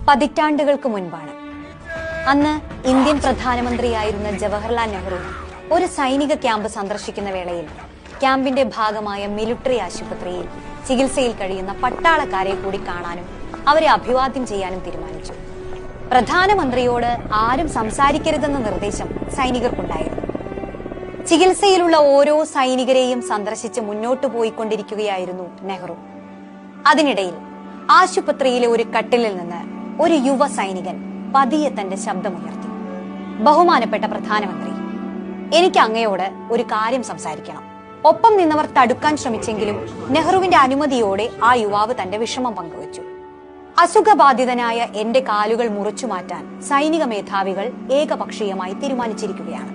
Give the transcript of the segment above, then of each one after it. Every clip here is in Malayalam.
പതിറ്റാണ്ടുകൾക്ക് മുൻപാണ്. അന്ന് ഇന്ത്യൻ പ്രധാനമന്ത്രിയായിരുന്ന ജവഹർലാൽ നെഹ്റു ഒരു സൈനിക ക്യാമ്പ് സന്ദർശിക്കുന്ന വേളയിൽ ക്യാമ്പിന്റെ ഭാഗമായ മിലിറ്ററി ആശുപത്രിയിൽ ചികിത്സയിൽ കഴിയുന്ന പട്ടാളക്കാരെ കൂടി കാണാനും അവരെ അഭിവാദ്യം ചെയ്യാനും തീരുമാനിച്ചു. പ്രധാനമന്ത്രിയോട് ആരും സംസാരിക്കരുതെന്ന നിർദ്ദേശം സൈനികർക്കുണ്ടായിരുന്നു. ചികിത്സയിലുള്ള ഓരോ സൈനികരെയും സന്ദർശിച്ച് മുന്നോട്ടു പോയിക്കൊണ്ടിരിക്കുകയായിരുന്നു നെഹ്റു. അതിനിടയിൽ ആശുപത്രിയിലെ ഒരു കട്ടിലിൽ നിന്ന് ഒരു യുവ സൈനികൻ പതിയെ തന്റെ ശബ്ദമുയർത്തി. ബഹുമാനപ്പെട്ട പ്രധാനമന്ത്രി, എനിക്ക് അങ്ങയോട് ഒരു കാര്യം സംസാരിക്കണം. ഒപ്പം നിന്നവർ തടുക്കാൻ ശ്രമിച്ചെങ്കിലും നെഹ്റുവിന്റെ അനുമതിയോടെ ആ യുവാവ് തന്റെ വിഷമം പങ്കുവച്ചു. അസുഖബാധിതനായ എന്റെ കാലുകൾ മുറിച്ചു മാറ്റാൻ സൈനിക മേധാവികൾ ഏകപക്ഷീയമായി തീരുമാനിച്ചിരിക്കുകയാണ്.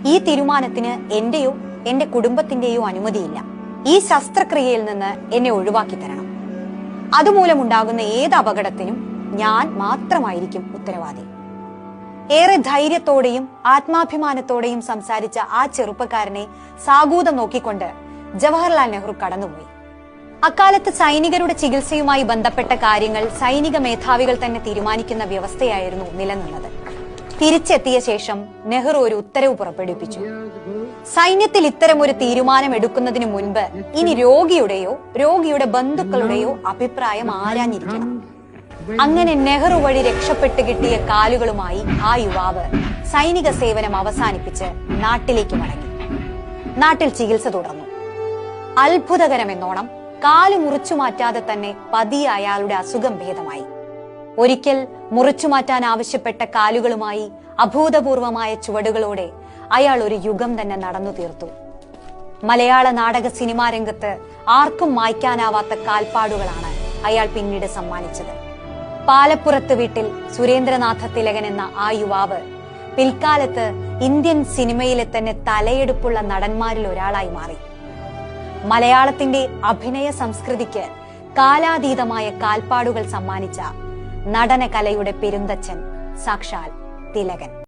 ഈ തീരുമാനത്തിന് എന്റെയോ എന്റെ കുടുംബത്തിന്റെയോ അനുമതിയില്ല. ഈ ശസ്ത്രക്രിയയിൽ നിന്ന് എന്നെ ഒഴിവാക്കി തരണം. അതുമൂലമുണ്ടാകുന്ന ഏത് അപകടത്തിനും ഞാൻ മാത്രമായിരിക്കും ഉത്തരവാദി. ഏറെ ധൈര്യത്തോടെയും ആത്മാഭിമാനത്തോടെയും സംസാരിച്ച ആ ചെറുപ്പക്കാരനെ സാഗൂതം നോക്കിക്കൊണ്ട് ജവഹർലാൽ നെഹ്റു കടന്നുപോയി. അക്കാലത്ത് സൈനികരുടെ ചികിത്സയുമായി ബന്ധപ്പെട്ട കാര്യങ്ങൾ സൈനിക മേധാവികൾ തന്നെ തീരുമാനിക്കുന്ന വ്യവസ്ഥയായിരുന്നു നിലനിന്നത്. തിരിച്ചെത്തിയ ശേഷം നെഹ്റു ഒരു ഉത്തരവ് പുറപ്പെടുവിപ്പിച്ചു. സൈന്യത്തിൽ ഇത്തരമൊരു തീരുമാനം എടുക്കുന്നതിന് മുൻപ് ഇനി രോഗിയുടെയോ രോഗിയുടെ ബന്ധുക്കളുടെയോ അഭിപ്രായം ആരാഞ്ഞിരിക്കണം. അങ്ങനെ നെഹ്റു വഴി രക്ഷപ്പെട്ട് കിട്ടിയ കാലുകളുമായി ആ യുവാവ് സൈനിക സേവനം അവസാനിപ്പിച്ച് നാട്ടിലേക്ക് മടങ്ങി. നാട്ടിൽ ചികിത്സ തുടർന്നു. അത്ഭുതകരമെന്നോണം കാല് മുറിച്ചു മാറ്റാതെ തന്നെ പതിയെ അയാളുടെ അസുഖം ഭേദമായി. ഒരിക്കൽ മുറിച്ചു മാറ്റാൻ ആവശ്യപ്പെട്ട കാലുകളുമായി അഭൂതപൂർവമായ ചുവടുകളോടെ അയാൾ ഒരു യുഗം തന്നെ നടന്നു തീർത്തു. മലയാള നാടക സിനിമാ രംഗത്ത് ആർക്കും മായ്ക്കാനാവാത്ത കാൽപ്പാടുകളാണ് അയാൾ പിന്നീട് സമ്മാനിച്ചത്. പാലപ്പുറത്ത് വീട്ടിൽ സുരേന്ദ്രനാഥ തിലകൻ എന്ന ആ യുവാവ് പിൽക്കാലത്ത് ഇന്ത്യൻ സിനിമയിലെ തന്നെ തലയെടുപ്പുള്ള നടന്മാരിൽ ഒരാളായി മാറി. മലയാളത്തിന്റെ അഭിനയ സംസ്കൃതിക്ക് കാലാതീതമായ കാൽപ്പാടുകൾ സമ്മാനിച്ച നടനകലയുടെ പെരുന്തച്ഛൻ സാക്ഷാൽ തിലകൻ.